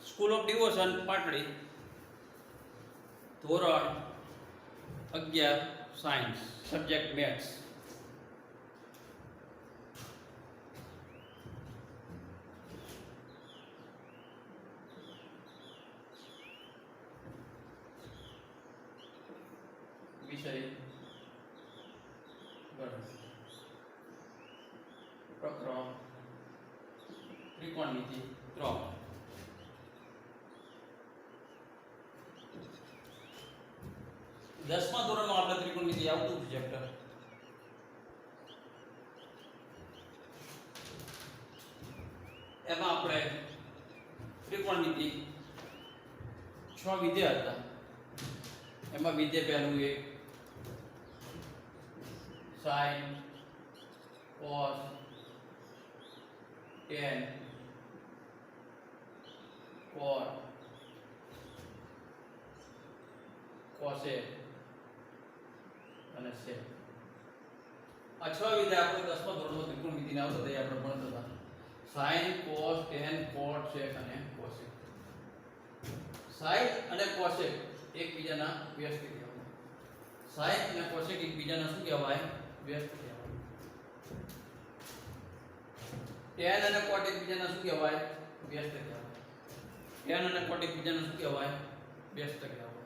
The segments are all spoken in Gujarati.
સ્કૂલ ઓફ ડિવોશન પાટડી ધોરણ 11 સાયન્સ સબ્જેક્ટ મેથ્સ. વિષય ગણિત. પ્રકરણ ત્રિકોણમિતિ 3. દસમા ધોરણમાં આપણે ત્રિકોણમિતિ આવતું ચેપ્ટર. એમાં આપણે ત્રિકોણમિતિ 6 વિધેય હતા. એમાં વિધેય પહેલું એક sin cos tan cot cosec અને sec. આ 6 વિધેય આપણે 10મા ધોરણમાં ત્રિકોણમિતિના આવતા હતા, આપણે ભણતા હતા. sin cos tan cot sec અને cosec. sin અને cosec એકબીજાના વ્યસ્ત કહેવાય. sin અને cosec એકબીજાના શું કહેવાય? વ્યસ્ત કહેવાય. tan અને cot એકબીજાના શું કહેવાય? વ્યસ્ત કહેવાય. tan અને cot એકબીજાના શું કહેવાય? વ્યસ્ત કહેવાય.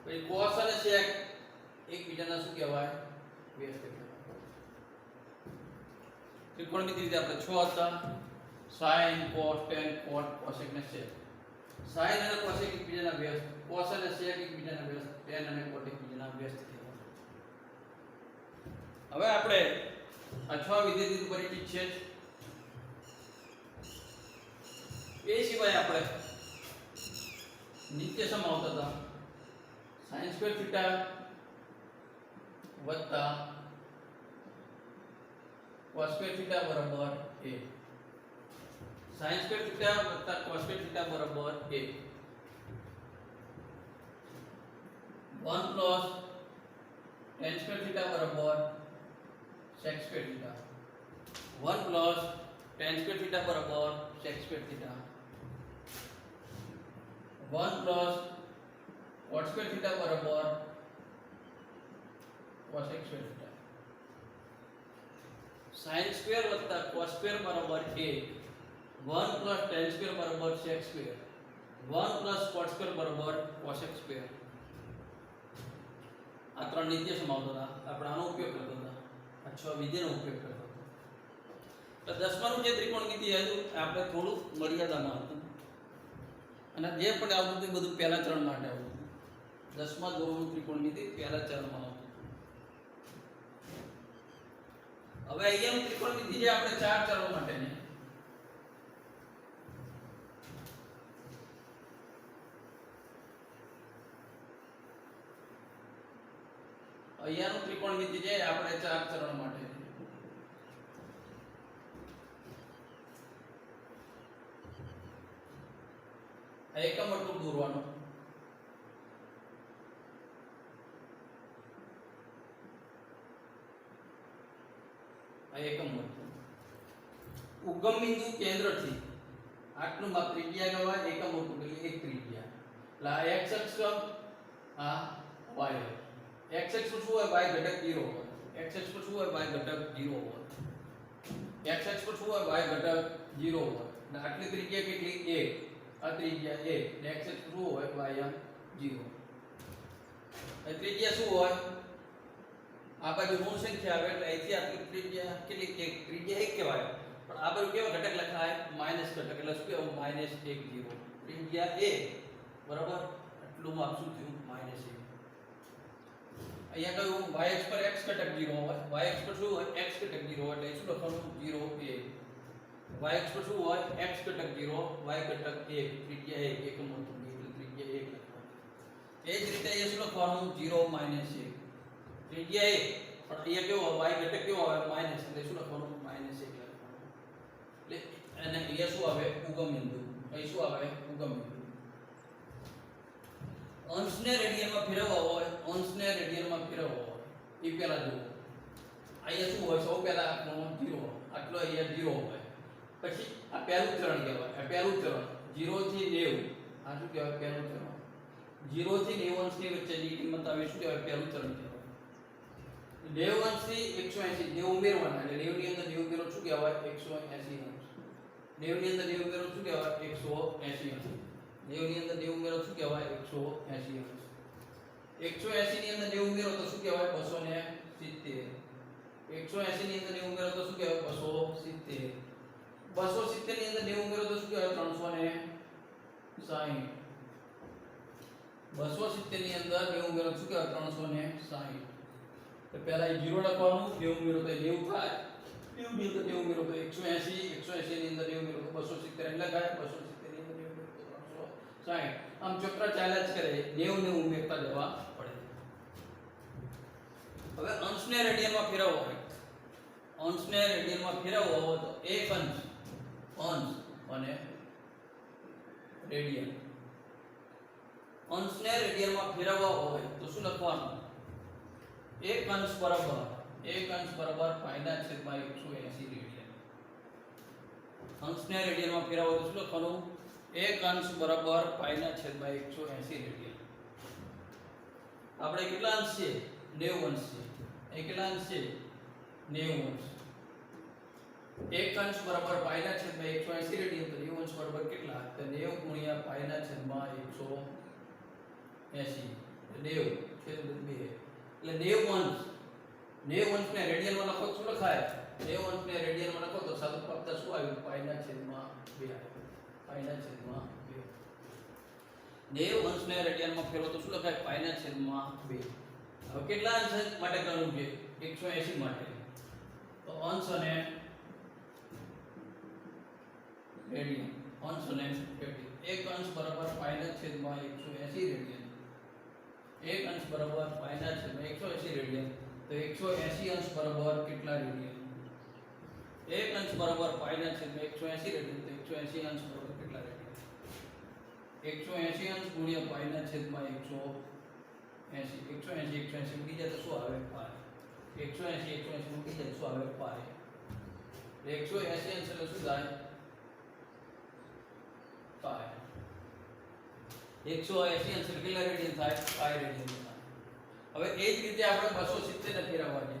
પછી cos અને sec એકબીજાના શું કહેવાય? વ્યસ્ત કહેવાય. ત્રિકોણમિતિ રીતે આપણે 6 હતા. sin cos tan cot cosec ને sec. sin અને cosec એકબીજાના વ્યસ્ત, cos અને sec એકબીજાના વ્યસ્ત, tan અને cot એકબીજાના વ્યસ્ત કહેવાય. હવે આપણે આ 6 વિધેયથી પરિચિત છે. એ સિવાય આપણે નિત્ય સમ આવતા હતા. sin સ્ક્વેર થીટા વત્તા cos સ્ક્વેર થીટા બરાબર 1. sin સ્ક્વેર થીટા વત્તા cos સ્ક્વેર થીટા બરાબર 1. 1 પ્લસ tan સ્ક્વેર થીટા બરાબર sec square theta. 1 plus tan square theta બરાબર sec square theta. 1 plus cot square theta બરાબર cosec square theta. sin square વત્તા cos સ્ક્વેર બરાબર 1. 1 પ્લસ tan સ્ક્વેર બરાબર sec square. 1 plus cot square બરાબર cosec સ્ક્વેર. આ ત્રણ નિત્ય સમ આવતા હતા. આપણે આનો ઉપયોગ કરતા હતા. આ 6 વિધેયનો ઉપયોગ કરતા હતા. તો 10માનું જે ત્રિકોણમિતિ હતું આપણે થોડું મર્યાદામાં હતું, અને જે પણ આવતું હતું બધું પહેલા ચરણ માટે આવતું હતું. 10મા ધોરણનું ત્રિકોણમિતિ પહેલા ચરણમાં આવતું હતું. હવે અહીંયાનું ત્રિકોણમિતિ જે આપણે 4 ચરણ માટેની અહીંયાનું ત્રિકોણમિતિ છે આપણે 4 ચરણ માટે. આ એકમ વર્તુળ દોરવાનો. આ એકમ વર્તુળ ઉગમ બિંદુ કેન્દ્રથી આટલું માપ ત્રિજ્યા કહેવાય. એકમ વર્તુળ એટલે એક ત્રિજ્યા. એટલે આ x અક્ષ, આ y અક્ષ. x અક્ષ પર શું હોય? y ઘટક 0 હોય. x અક્ષ પર શું હોય? y ઘટક 0 હોય. x અક્ષ પર શું હોય? y ઘટક 0 હોય. એટલે આટલી ત્રિજ્યા કેટલી? 1. આ ત્રિજ્યા 1. એટલે x અક્ષ શું હોય? y અક્ષ 0. આ ત્રિજ્યા શું હોય? આ બાજુ ઋણ સંખ્યા આવે એટલે અહીંથી આટલી ત્રિજ્યા કેટલી? 1. ત્રિજ્યા 1 કહેવાય. પણ આ બાજુ કેવો ઘટક લખાય? માઈનસ ઘટક. એટલે શું કહેવાય? -1 0. ત્રિજ્યા 1 બરાબર આટલું માપ શું થયું? -1. અહીંયા કયું? y અક્ષ પર x ઘટક 0 હોય. y અક્ષ પર શું હોય? x ઘટક 0 હોય. એટલે શું લખવાનું? 0 1. y અક્ષ પર શું હોય? x ઘટક 0, y ઘટક 1. ત્રિજ્યા 1. એકમ વર્તુળની એટલે ત્રિજ્યા 1 લખવાનું. એ જ રીતે અહીંયા શું લખવાનું? 0 -1. ત્રિજ્યા 1 પણ અહીંયા કેવો હોય? y ઘટક કેવો આવે? માઈનસ. એટલે શું લખવાનું? -1 લખવાનું. એટલે અને અહીંયા શું આવે? ઉગમ બિંદુ. અહીં શું આવે? ઉગમ બિંદુ. અંશને રેડિયનમાં ફેરવવા હોય, અંશને રેડિયનમાં ફેરવવા હોય એ પહેલા જુઓ. અહીંયા શું હોય? સૌ પહેલા આટલો 0, આટલો અહીંયા 0 હોય. પછી આ પહેલું ચરણ કહેવાય. આ પહેલું ચરણ 0 થી 90 આ શું કહેવાય? પહેલું ચરણ. 0 થી 90 અંશની વચ્ચેની કિંમત આવે શું કહેવાય? પહેલું ચરણ કહેવાય. 90 અંશથી 180 90 ઉમેરવાના એટલે 90 ની અંદર 90 ઉમેરો શું કહેવાય? 180 અંશ. 90 ની અંદર 90 ઉમેરો શું કહેવાય? 180 અંશ. 90 ની અંદર 90 ઉમેરો શું કહેવાય? 180 અંશ. 180 ની અંદર 90 ઉમેરો તો શું કહેવાય? 270. 180 ની અંદર 90 ઉમેરો તો શું કહેવાય? 270. 270 ની અંદર 90 ઉમેરો તો શું કહેવાય? 360. 270 ની અંદર 90 ઉમેરો શું કહેવાય? 360. તો પહેલા એ 0 લખવાનું, 90 ઉમેરો તો 90 થાય. 90 ની અંદર 90 ઉમેરો તો 180. 180 ની અંદર 90 ઉમેરો તો 270 એટલે થાય. 270 ની અંદર 90 ઉમેરો તો 360. આમ ચક્ર ચાલ્યા જ કરે. 90 ને ઉમેરતા જવા પડે. હવે અંશને રેડિયનમાં ફેરવવો હોય. અંશને રેડિયનમાં ફેરવવો હોય તો એક અંશ અને રેડિયન. અંશને રેડિયનમાં ફેરવવા હોય તો શું લખવાનું? એક અંશ બરાબર પાઈના છેદમાં 180 રેડિયન. અંશને રેડિયનમાં ફેરવવો તો શું લખવાનું? એક અંશ બરાબર પાઈના છેદમાં 180 રેડિયન. આપણે કેટલા અંશ છે? 90 અંશ છે. એ કેટલા અંશ છે? 90 અંશ. એક અંશ બરાબર પાઈના છેદમાં 180 રેડિયન તો 90 અંશ બરાબર કેટલા? તો 90 ગુણ્યા પાઈના છેદમાં 180 90 છેદ 2 એટલે 90 અંશ. 90 અંશને રેડિયનમાં લખો તો શું લખાય? 90 અંશને રેડિયનમાં લખો તો સાદું ફક્ત શું આવ્યું? પાઈના છેદમાં 2 આવ્યું. પાઈના છેદમાં 2. 90 અંશને રેડિયનમાં ફેરવો તો શું લખાય? પાઈના છેદમાં 2. હવે કેટલા અંશ માટે કરવું છે? 180 માટે. તો અંશ અને રેડિયન. અંશ અને રેડિયન. એક અંશ બરાબર પાઈના છેદમાં 180 રેડિયન. એક અંશ બરાબર પાઈના છેદમાં 180 રેડિયન. તો 180 અંશ બરાબર કેટલા રેડિયન? એક અંશ બરાબર પાઈના છેદમાં 180 રેડિયન. તો 180 અંશ બરાબર કેટલા રેડિયન? 180 અંશ ગુણ્યા પાઈના છેદમાં 180 મૂકી જાય તો શું આવે? પાઈ. 180 મૂકી જાય તો શું આવે? પાઈ. 180 અંશ એટલે શું થાય? પાઈ. 180 અંશ એટલે કેટલા રેડિયન થાય? પાઈ રેડિયન થાય. હવે એ જ રીતે આપણે 270 ને ફેરવવા છે.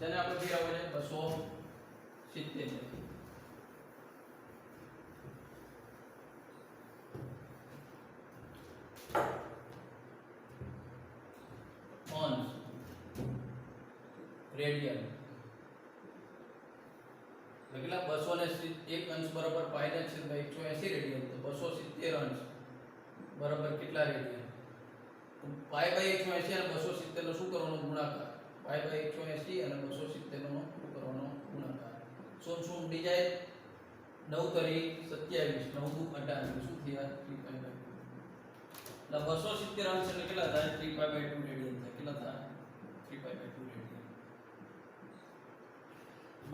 જેને આપણે ફેરવવા છે 270 ને. અંશ રેડિયન કેટલા? 270. એક અંશ બરાબર પાઈના છેદમાં 180 રેડિયન. તો 270 અંશ બરાબર કેટલા રેડિયન? પાઈ બાય 180 અને 270 નો શું કરવાનો? ગુણાકાર. પાઈ બાય 180 અને 270 નો શું કરવાનો? ગુણાકાર. શું ઉડી જાય? 9 તરી 27 9 દુ 28 શું થયા? 3 પાઈ બાય 2. 270 અંશ એટલે કેટલા થાય? 3 પાઈ બાય 2 રેડિયન થાય. કેટલા થાય? 3 પાઈ બાય 2 રેડિયન.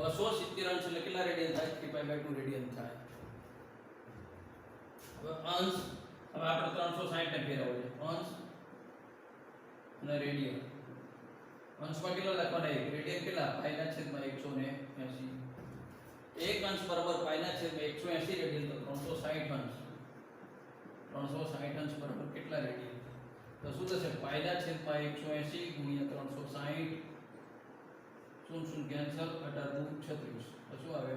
270 અંશ એટલે કેટલા રેડિયન થાય? 3 પાઈ બાય 2 રેડિયન થાય. હવે અંશ હવે આપણે 360 ને ફેરવવો છે. અંશ અને રેડિયન. અંશમાં કેટલા લખવાના? 1 રેડિયન કેટલા? પાઈના છેદમાં 180. એક અંશ બરાબર પાઈના છેદમાં 180 રેડિયન. તો 360 અંશ. 360 અંશ બરાબર કેટલા રેડિયન? તો શું થશે? પાઈના છેદમાં 180 ગુણ્યા 360. શૂન્ય કેન્સલ. 18 દુ 36. તો શું આવે?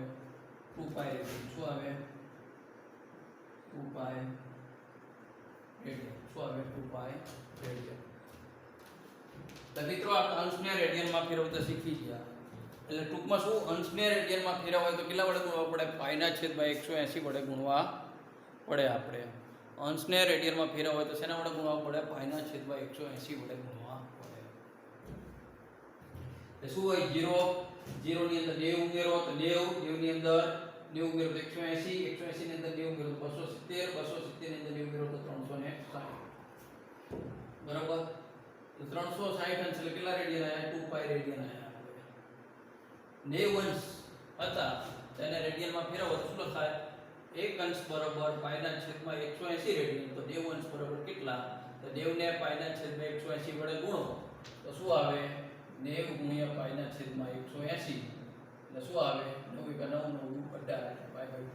2 પાઈ રેડિયન. શું આવે? 2 પાઈ રેડિયન. શું આવે? 2 પાઈ રેડિયન. તો મિત્રો આપણે અંશને રેડિયનમાં ફેરવતા શીખી ગયા. એટલે ટૂંકમાં શું? અંશને રેડિયનમાં ફેરવવા હોય તો કેટલા વડે ગુણવા પડે? પાઈના છેદમાં 180 વડે ગુણવા પડે. આપણે અંશને રેડિયનમાં ફેરવવા હોય તો શેના વડે ગુણવા પડે? પાઈના છેદમાં 180 વડે ગુણવા પડે. તો શું હોય? 0 ની અંદર 90 ઉમેરો તો 90 ની અંદર 90 ઉમેરો તો 180 180 ની અંદર 90 ઉમેરો તો 270 270 ની અંદર 90 ઉમેરો તો 360. બરાબર? તો 360 અંશ એટલે કેટલા રેડિયન આયા? 2 પાઈ રેડિયન આયા. 90 અંશ હતા તેને રેડિયનમાં ફેરવો તો શું લખાય? એક અંશ બરાબર પાઈના છેદમાં 180 રેડિયન. તો 90 અંશ બરાબર કેટલા? તો 90 ને પાઈના છેદમાં 180 વડે ગુણો તો શું આવે? 90 ગુણ્યા પાઈના છેદમાં 180 એટલે શું આવે? 9 * 9 = 18 પાઈ બાય 2.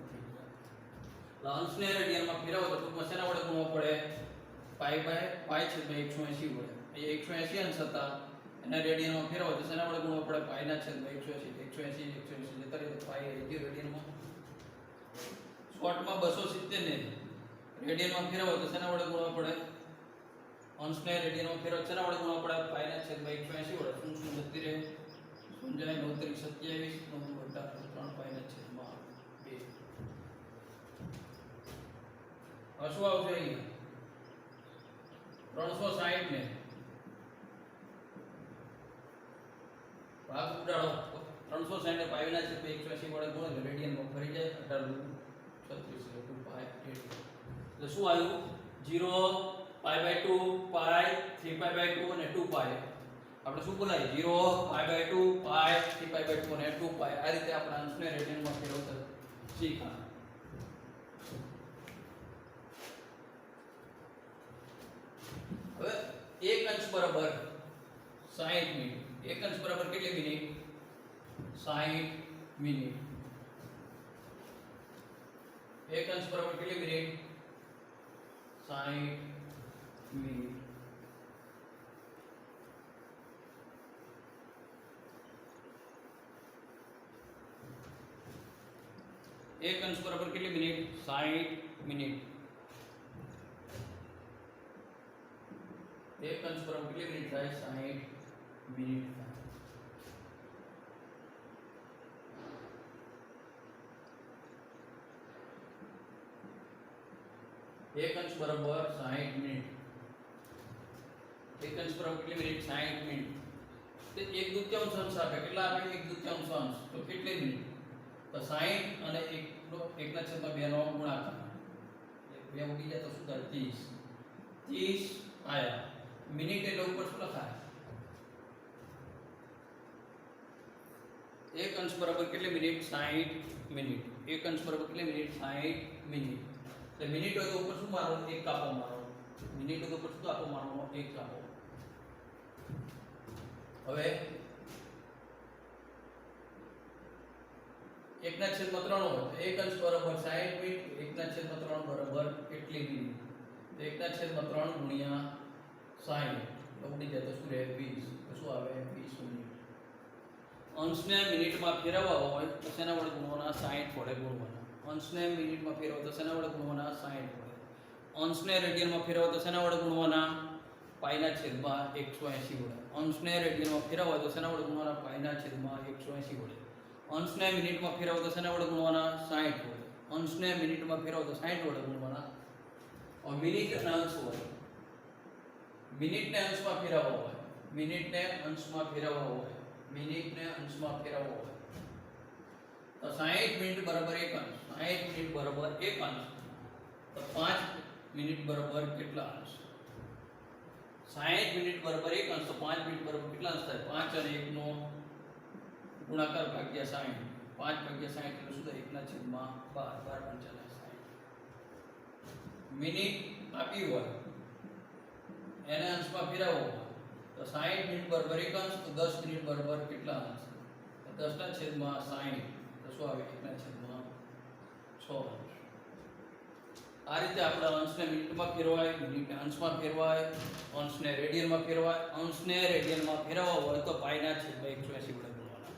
એટલે અંશને રેડિયનમાં ફેરવો તો ટૂંકમાં શેના વડે ગુણવો પડે? પાઈ બાય પાઈ છેદમાં 180 વડે. અહીંયા 180 અંશ હતા એને રેડિયનમાં ફેરવો તો શેના વડે ગુણવો પડે? પાઈના છેદમાં 180 જતા રહે તો પાઈ આવી ગયો રેડિયનમાં. શોર્ટમાં 270 ને રેડિયનમાં ફેરવો તો શેના વડે ગુણવા પડે? અંશને રેડિયનમાં ફેરવો શેના વડે ગુણવા પડે? પાઈના છેદમાં 180 વડે. શું શું જતી રહે? સમજાય 9 × 27 9 × 3 પાઈના છેદમાં 2. હવે શું આવશે અહીંયા? 360 ને ભાગ ઉડાડો 360 ને પાઈના છેદમાં 180 વડે ગુણો એટલે રેડિયનમાં ફરી જાય 18 36 2 પાઈ રેડિયન. એટલે શું આવ્યું? 0 pi by 2 pi 3 pi by 2 અને 2 પાઈ. આપણે શું બોલાય? 0 pi by 2 pi 3 pi by 2 અને 2 પાઈ. આ રીતે આપણે અંશને રેડિયનમાં ફેરવતા શીખ્યા. હવે 1 અંશ બરાબર 60 મિનિટ. 1 અંશ બરાબર કેટલી મિનિટ? 60 મિનિટ. 1 અંશ બરાબર કેટલી મિનિટ? 60 મિનિટ. એક અંશ બરાબર કેટલી મિનિટ? 60 મિનિટ. એક અંશ બરાબર કેટલી મિનિટ થાય? 60 મિનિટ થાય. એક અંશ બરાબર 60 મિનિટ. એક અંશ બરાબર કેટલી મિનિટ? 60 મિનિટ. તે 1/2 અંશ આપે. કેટલા આપે? 1/2 અંશ. તો કેટલી મિનિટ? તો 60 અને 1/2 નો ગુણાકાર. 2 ઉડી જાય તો શું થાય? 30. 30 આયા. મિનિટ એટલે ઉપર શું લખાય? 1 અંશ બરાબર કેટલી મિનિટ? 60 મિનિટ. 1 અંશ બરાબર કેટલી મિનિટ? 60 મિનિટ. એટલે મિનિટ હોય તો ઉપર શું મારવાનું? 1 કાપો મારવાનો. મિનિટ હોય તો ઉપર શું કાપો મારવાનો? 1 કાપો. હવે 1/3 હોય તો 1 અંશ બરાબર 60 મિનિટ. 1/3 બરાબર કેટલી મિનિટ? તો 1/3 ગુણ્યા 60 ઉડી જાય તો શું રહે? 20. તો શું આવે? 20 મિનિટ. અંશને મિનિટમાં ફેરવવા હોય તો શેના વડે ગુણવાના? 60 વડે ગુણવાના. અંશને મિનિટમાં ફેરવવા તો શેના વડે ગુણવાના? 60 વડે. અંશને રેડિયનમાં ફેરવવા તો શેના વડે ગુણવાના? પાઈના છેદમાં 180 વડે. અંશને રેડિયનમાં ફેરવવા તો શેના વડે ગુણવાના? પાઈના છેદમાં 180 વડે. અંશને મિનિટમાં ફેરવવા તો શેના વડે ગુણવાના? 60 વડે. અંશને મિનિટમાં ફેરવવા તો 60 વડે ગુણવાના. और मिनिट અને અંશ હોય. મિનિટને અંશમાં ફેરવવો હોય. મિનિટને અંશમાં ફેરવવો હોય. મિનિટને અંશમાં ફેરવવો હોય તો 60 મિનિટ બરાબર 1 અંશ. 60 મિનિટ બરાબર 1 અંશ. તો 5 મિનિટ બરાબર કેટલા અંશ? 60 મિનિટ બરાબર 1 અંશ. તો 5 મિનિટ બરાબર કેટલા અંશ થાય? 5 અને 1 નો ગુણાકાર ભાગ્યા 60. 5 ભાગ્યા 60 એટલે શું થાય? 1/12. 12 × 5 = 60. મિનિટ આપી હોય એને અંશમાં ફેરવવો હોય તો 60 મિનિટ બરાબર 1 અંશ. તો 10 મિનિટ બરાબર કેટલા અંશ? તો 10/60. તો શું આવે? 1/6 અંશ. આ રીતે આપણે અંશને મિનિટમાં ફેરવાય, મિનિટને અંશમાં ફેરવાય, અંશને રેડિયનમાં ફેરવાય. અંશને રેડિયનમાં ફેરવવા હોય તો પાઈના છેદમાં 180 વડે ગુણવાના.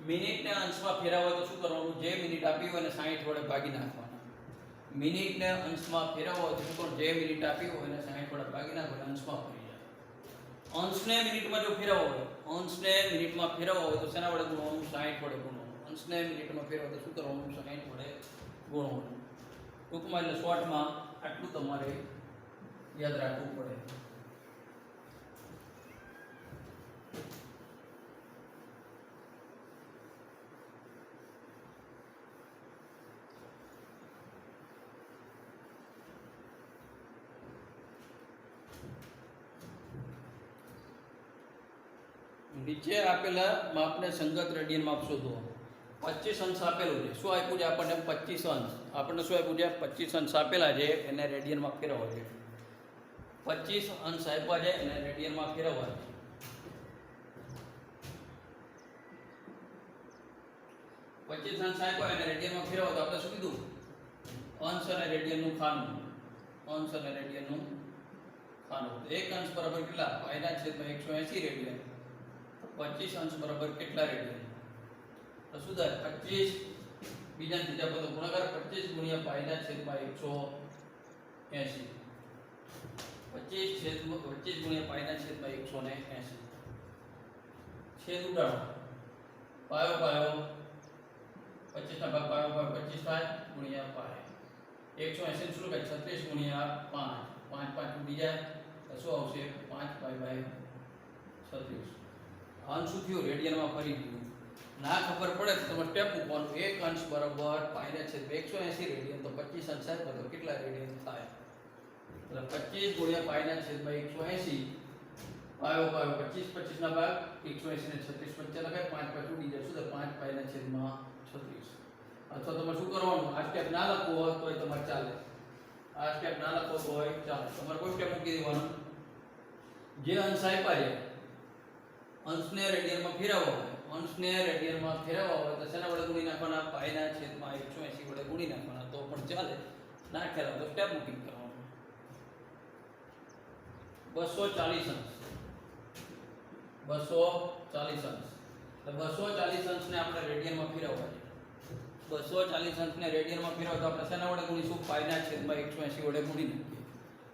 મિનિટને અંશમાં ફેરવવા હોય તો શું કરવાનું? જે મિનિટ આપી હોય એને 60 વડે ભાગી નાખવાના. મિનિટને અંશમાં ફેરવવા હોય તો શું કરવાનું? જે મિનિટ આપી હોય એને 60 વડે ભાગી નાખવાના. અંશમાં ફરી જાય. અંશને મિનિટમાં જો ફેરવવા હોય, અંશને મિનિટમાં ફેરવવા હોય તો શેના વડે ગુણવાનું? 60 વડે ગુણવાનું. અંશને મિનિટમાં ફેરવવા તો શું કરવાનું? 60 વડે ગુણવાનું. ટૂંકમાં એટલે શોર્ટમાં આટલું તમારે યાદ રાખવું પડે. નીચે આપેલા માપને સંગત રેડિયન માપ શોધો. 25 અંશ આપેલું છે. શું આપ્યું છે આપણને? 25 અંશ. આપણને શું આપ્યું છે? 25 અંશ આપેલા છે એને રેડિયનમાં ફેરવવા છે. 25 અંશ આપ્યા છે એને રેડિયનમાં ફેરવવા છે. 25 અંશ આપ્યા એને રેડિયનમાં ફેરવવા તો આપણે શું કીધું? અંશ અને રેડિયનનું ખાનું, અંશ અને રેડિયનનું ખાનું. તો 1 અંશ બરાબર કેટલા? પાઈના છેદમાં 180 રેડિયન. 25 અંશ બરાબર કેટલા રેડિયન? તો શું થાય? 25 બીજા ત્રીજા પદનો ગુણાકાર 25 ગુણ્યા પાઈના છેદમાં 180. 25 ગુણ્યા પાઈના છેદમાં 180. છેદ ઉડાડો. પાયો પાયો 25 ના ભાગ પાયો પાયો 25 થાય ગુણ્યા પાય. 180 શું લખાય? 36 ગુણ્યા 5. 5 5 ઉડી જાય તો શું આવશે? 5 પાઈ બાય 36. અંશ શું થયું? રેડિયનમાં ફરી ગયું. ના ખબર પડે તો તમે સ્ટેપ મૂકવાનું. 1 અંશ બરાબર પાઈના છેદમાં 180 રેડિયન. તો 25 અંશ થાય તો કેટલા રેડિયન થાય? એટલે 25 ગુણ્યા પાઈના છેદમાં 180. પાયો પાયો 25 25 ના ભાગ 180 ને 36 વચ્ચે લખાય. 5 5 ઉડી જાય. શું થાય? 5 પાઈના છેદમાં 36. અથવા તમે શું કરવાનું? આ સ્ટેપ ના લખવો હોય તોય તમારે ચાલે. આ સ્ટેપ ના લખવો હોય ચાલે. તમારે કોઈ સ્ટેપ મૂકી દેવાનું. જે અંશ આપ્યા છે અંશને રેડિયનમાં ફેરવવા હોય, અંશને રેડિયનમાં ફેરવવા હોય તો શેના વડે ગુણી નાખવાના? પાઈના છેદમાં 180 વડે ગુણી નાખવાના. તો પણ ચાલે. ના ખ્યાલ તો સ્ટેપ મૂકી કરવાનું. 240 અંશ, 240 અંશ. એટલે 240 અંશને આપણે રેડિયનમાં ફેરવવા છે. 240 અંશને રેડિયનમાં ફેરવવા તો આપણે શેના વડે ગુણીશું? પાઈના છેદમાં 180 વડે ગુણી નાખીએ.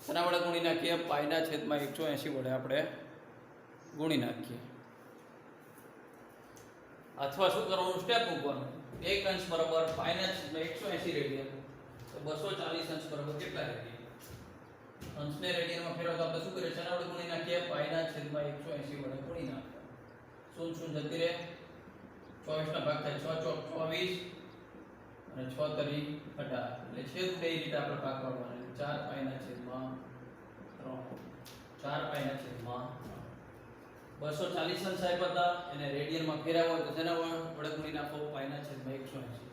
શેના વડે ગુણી નાખીએ? પાઈના છેદમાં 180 વડે આપણે ગુણી નાખીએ. અથવા શું કરવાનું? સ્ટેપ મૂકવાનું. 1 અંશ બરાબર પાઈના છેદમાં 180 રેડિયન. તો 240 અંશ બરાબર કેટલા રેડિયન? અંશને રેડિયનમાં ફેરવવા તો આપણે શું કરીએ? શેના વડે ગુણી નાખીએ? પાઈના છેદમાં 180 વડે ગુણી નાખીએ. શૂન્ય શૂન્ય જતી રહે. 24 ના ભાગ થાય 6 ચોક 24 અને 6 તરી 18. એટલે છેદ બે રીતે આપણે ભાગ પાડવાનો. 4 પાઈના છેદમાં 3. 4 પાઈના છેદમાં 240 અંશ આપ્યા હતા એને રેડિયનમાં ફેરવવા હોય તો શેના વડે ગુણી નાખો? પાઈના છેદમાં 180.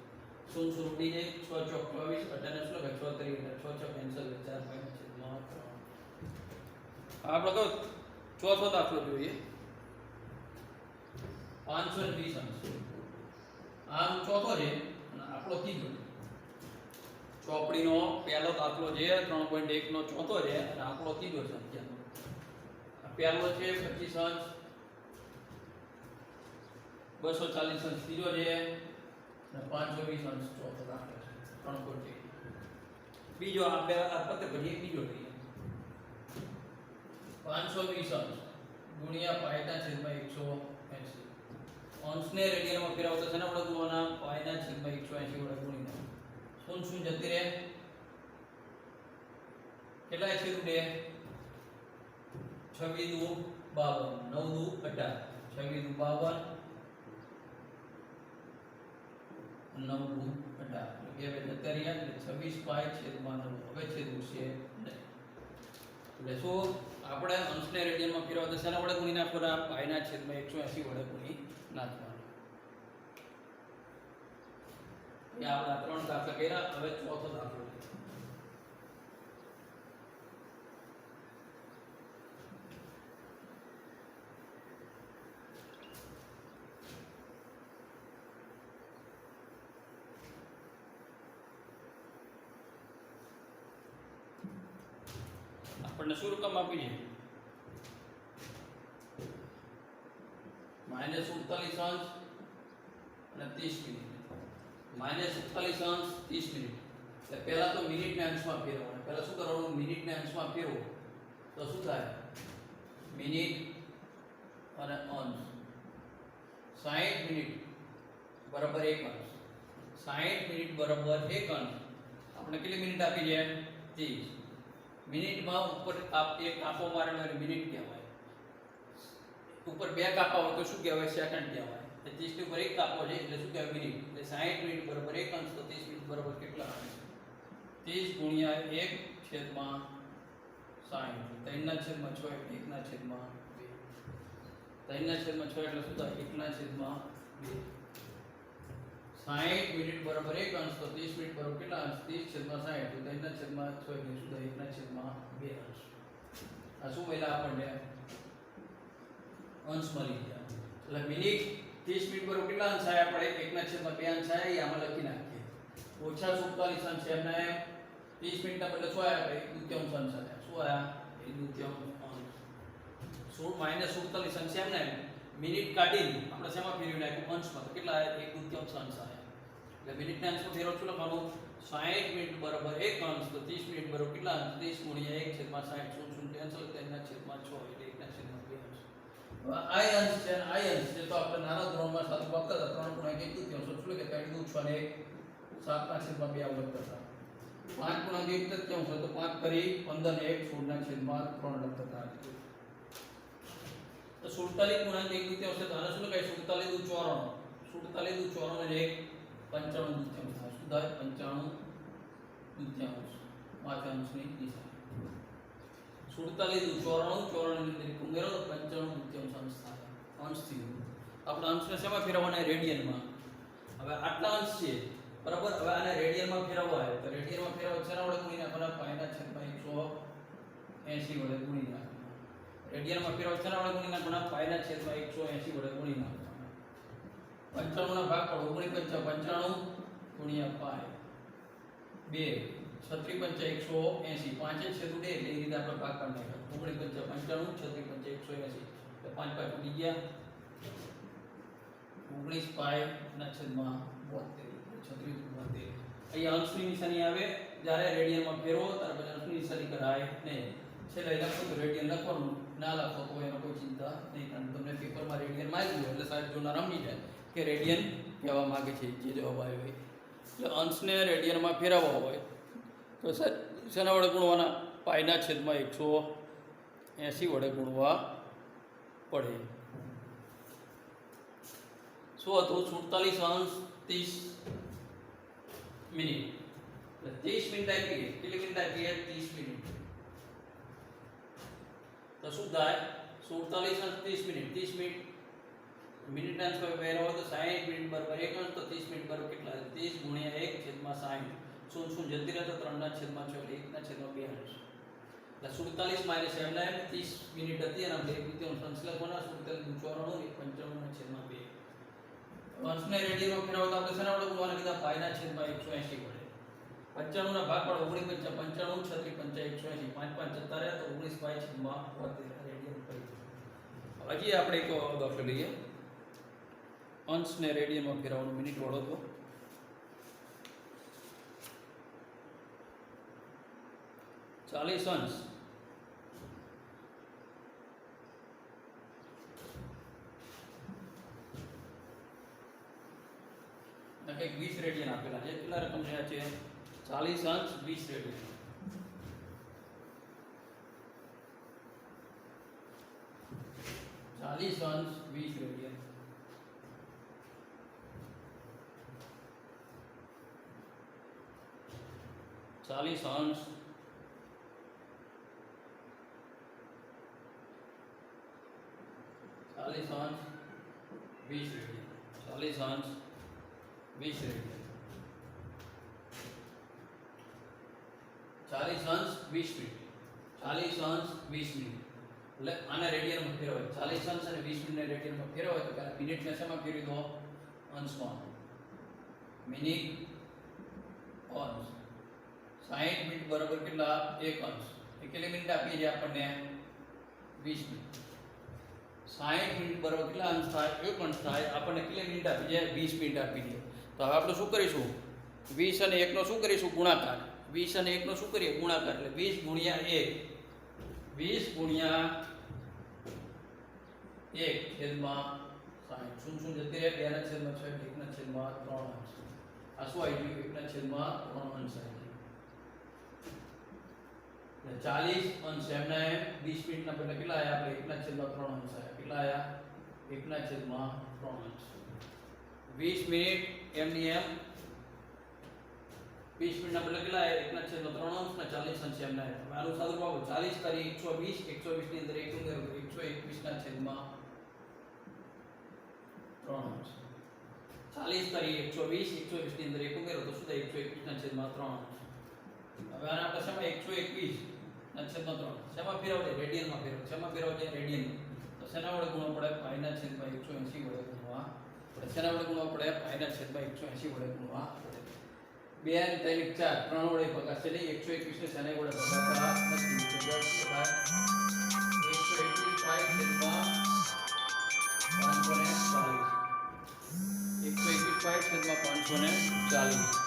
શૂન્ય શૂન્ય ઉડી જાય. 6 ચોક 24 18 શું લખાય? 6 તરી 6 ચોક કેન્સલ. 4 પાઈના છેદમાં 3. આપણે કહો ચોથો દાખલો જોઈએ. 520 અંશ. આમ ચોથો છે અને આપણો ત્રીજો. ચોપડીનો પહેલો દાખલો છે 3.1 નો ચોથો છે અને આપણો ત્રીજો સંખ્યાનો. પહેલો છે 25 અંશ, 240 અંશ ત્રીજો છે અને 520 અંશ ચોથો દાખલો છે 3.1. બીજો આ બે આ પતે પછી બીજો લઈએ. 520 અંશ ગુણ્યા પાઈના છેદમાં 180. અંશને રેડિયનમાં ફેરવવા તો શેના વડે ગુણવાના? પાઈના છેદમાં 180 વડે ગુણી નાખો. શૂન્ય શૂન્ય જતી રહે. કેટલા છેદ ઉડે? 6 દુ 52, 9 દુ 18, 6 દુ 52, 9 દુ 18. બે બે જતા રહ્યા એટલે 26 પાઈ છેદમાં 9. હવે છેદ ઉડશે નહીં. એટલે શું આપણે અંશને રેડિયનમાં ફેરવવા તો શેના વડે ગુણી નાખવાના? પાઈના છેદમાં 180 વડે ગુણી નાખવાના. એ આપણા 3 દાખલા કર્યા. હવે ચોથો દાખલો આપણને શું રકમ આપી છે? -47 અંશ અને 30 મિનિટ. -47 અંશ 30 મિનિટ. એટલે પહેલા તો મિનિટને અંશમાં ફેરવવાનું. પહેલા શું કરવાનું? મિનિટને અંશમાં ફેરવો તો શું થાય? મિનિટ અને અંશ. 60 મિનિટ બરાબર 1 અંશ. 60 મિનિટ બરાબર 1 અંશ. આપણે કેટલી મિનિટ આપી છે? 30. મિનિટમાં ઉપર એક કાપો મારેલો એટલે મિનિટ કહેવાય. ઉપર બે કાપા હોય તો શું કહેવાય? સેકન્ડ કહેવાય. 30 ની ઉપર એક કાપો છે એટલે શું કહેવાય? મિનિટ. એટલે 60 મિનિટ બરાબર 1 અંશ. તો 30 મિનિટ બરાબર કેટલા અંશ? 30 ગુણ્યા 1 છેદમાં 60. 3 ના છેદમાં 6 એટલે 1 ના છેદમાં 2. 3 ના છેદમાં 6 એટલે શું થાય? 1 ના છેદમાં 2. 60 મિનિટ બરાબર 1 અંશ. તો 30 મિનિટ બરાબર કેટલા અંશ? 30 છેદમાં 60. તો 3 ના છેદમાં 6 એટલે શું થાય? 1 ના છેદમાં 2 અંશ. આ શું મળ્યા આપણને? અંશ મળી ગયા. એટલે મિનિટ 30 મિનિટ બરાબર કેટલા અંશ આયા? આપણે 1 ના છેદમાં 2 અંશ આયા એ આમાં લખી નાખીએ. ઓછા 47 અંશ એમને 30 મિનિટના બદલે શું આયા ભાઈ 1/2 અંશ આયા શું આયા 1/2 અંશ માઈનસ 47 અંશ એમને મિનિટ કાઢીને આપણે શેમાં ફેરવી નાખ્યું અંશમાં તો કેટલા આયા 1/2 અંશ આયા એટલે મિનિટના અંશમાં ફેરવો છું લખવાનું 60 મિનિટ બરાબર 1 અંશ તો 30 મિનિટ બરાબર કેટલા અંશ 30 ગુણ્યા 1 છેદમાં 60 શૂન્ય શૂન્ય કેન્સલ તેના છેદમાં 6 એટલે 1 ના છેદમાં 2 અંશ હવે આ અંશ છે અને આ અંશ છે તો આપણે નાના ધોરણમાં સાથે વખત 3 ગુણ્યા 1/2 અંશ એટલે કે 3 6 ને 1 7 ના છેદમાં 2 આવડત કરતા 5 ગુણ્યા 1/2 તો 5 કરી 15 ને 1 16 ના છેદમાં 3 લખતા તો 47 ગુણ્યા 1/2 તો આને શું લખાય 47 દુ 54 47 દુ 54 ને 1 95 દુત્યાંશ થાય શું થાય 95 દુત્યાંશ પાંચાંશની દિશા 47 દુ 94 ની અંદર ઉમેરો તો 95 દુત્યાંશ અંશ થાય અંશ થી આપણે અંશને શેમાં ફેરવવાના રેડિયનમાં હવે આટલા અંશ છે બરાબર હવે આને રેડિયનમાં ફેરવવા આવે તો રેડિયનમાં ફેરવવા છેના વડે ગુણી નાખવાના પાઈના છેદમાં 180 વડે ગુણી નાખવાના રેડિયનમાં ફેરવવા છેના વડે ગુણી નાખવાના પાઈના છેદમાં 180 વડે ગુણી નાખવાના 95 ના ભાગ પાડો 95 ગુણ્યા પાઈ 2 36 180 5 છેદુ 2 એટલે એ રીતે આપણે ભાગ પાડી નાખ્યો 95 180 તો 5 પાઈ ઉડી ગયા 19 પાઈ ના છેદમાં 72 36 72 અહીંયા અંશની નિશાની આવે જ્યારે રેડિયનમાં ફેરવો ત્યારે પછી અંશની નિશાની કરાય નહીં છેલ્લે લખો તો રેડિયન લખવાનું ના લખો તો એનો કોઈ ચિંતા નહીં કારણ તમને પેપરમાં રેડિયન માંગ્યું એટલે સાહેબ જોના રમી જાય કે રેડિયન કહેવા માંગે છે જે જવાબ આવ્યો હોય એટલે અંશને રેડિયનમાં ફેરવવા હોય તો સર શેના વડે ગુણવાના પાઈના છેદમાં 180 વડે ગુણવા પડે શું હતું 47 અંશ 30 મિનિટ એટલે 30 મિનિટ આપી કેટલી મિનિટ આપી 30 મિનિટ તો શું થાય 47 અંશ 30 મિનિટ 30 મિનિટ મિનિટ ના અંશ ફેરવો તો 60 મિનિટ બરાબર 1 અંશ તો 30 મિનિટ બરાબર કેટલા 30 ગુણ્યા 1 છેદમાં 60 શૂન્ય શૂન્ય જલ્દી રહે તો 3 ના છેદમાં 6 એટલે 1 ના છેદમાં 2 અંશ એટલે 47 માઈનસ એમના 30 મિનિટ હતી અને આપણે 1/2 અંશ લખવાના 47 94 ને 95 ના છેદમાં 2 અંશને રેડિયનમાં ફેરવો તો આપણે શેના વડે ગુણવાના કીધા પાઈના છેદમાં 180 વડે 95 ના ભાગ પાડો 49 95 36 180 5 5 જતા રહ્યા તો 19 પાઈ છેદમાં 72 રેડિયન પડી હજી આપણે એક દાખલો લઈએ અંશને રેડિયનમાં ફેરવવાનું મિનિટ વળો તો 40 અંશ કંઈક 20 રેડિયન આપેલા છે કેટલા રકમ છે 40 અંશ 20 રેડિયન 40 અંશ 20 રેડિયન 40 અંશ 40 અંશ 20 રેડિયન 40 અંશ 20 રેડિયન 40 અંશ 20 મિનિટ 40 અંશ 20 મિનિટ એટલે આને રેડિયનમાં ફેરવાય 40 અંશ અને 20 મિનિટને રેડિયનમાં ફેરવાય તો પહેલા મિનિટને શેમાં ફેરવી દો અંશમાં મિનિટ અંશ 60 મિનિટ બરાબર કેટલા 1 અંશ એ કેટલી મિનિટ આપી છે આપણને 20 મિનિટ 60 મિનિટ બરાબર કેટલા અંશ થાય 1 અંશ થાય આપણને કેટલી મિનિટ આપી છે 20 મિનિટ આપી છે તો હવે આપણે શું કરીશું 20 અને 1 નો શું કરીશું ગુણાકાર 20 અને 1 નો શું કરીએ ગુણાકાર એટલે 20 ગુણ્યા 1 20 ગુણ્યા 1 છેદમાં 60 શૂન્ય શૂન્ય જતી રહે 2 ના છેદમાં 6 1 ના છેદમાં 3 અંશ આ શું આવી ગયું 1 ના છેદમાં 3 અંશ આવી ગયું 40 અંશ એમના 20 મિનિટના બદલે કેટલા આયા આપણે 1 ના છેદમાં 3 અંશ આયા કેટલા આયા 1 ના છેદમાં 3 અંશ 20 મિનિટ એમની એમ 20 મિનિટના બદલે કેટલા આયા 1 ના છેદમાં 3 અંશ ને 40 અંશ એમના હવે આનું સાદું પાડો 40 કરી 120 ની અંદર 1 ઉમેરો 121 ના છેદમાં 3 અંશ 40 કરી 120 ની અંદર 1 ઉમેરો તો શું થાય 121 ના છેદમાં 3 અંશ હવે આને આપણે શેમાં 121 ના છેદમાં 3 શેમાં ફેરવજે રેડિયનમાં ફેરવજે શેમાં ફેરવજે રેડિયન તો શેના વડે ગુણવા પડે પાઈના છેદમાં 180 વડે ગુણવા પડે શેના વડે ગુણવા પડે પાઈના છેદમાં 180 વડે ગુણવા પડે 2 અને 3 1 4 ત્રણ વડે ભગાશે એટલે 121 ને શેના વડે ભગાતા નથી તો જવાબ શું થાય 121 5 છેદમાં 540 121 5 છેદમાં 540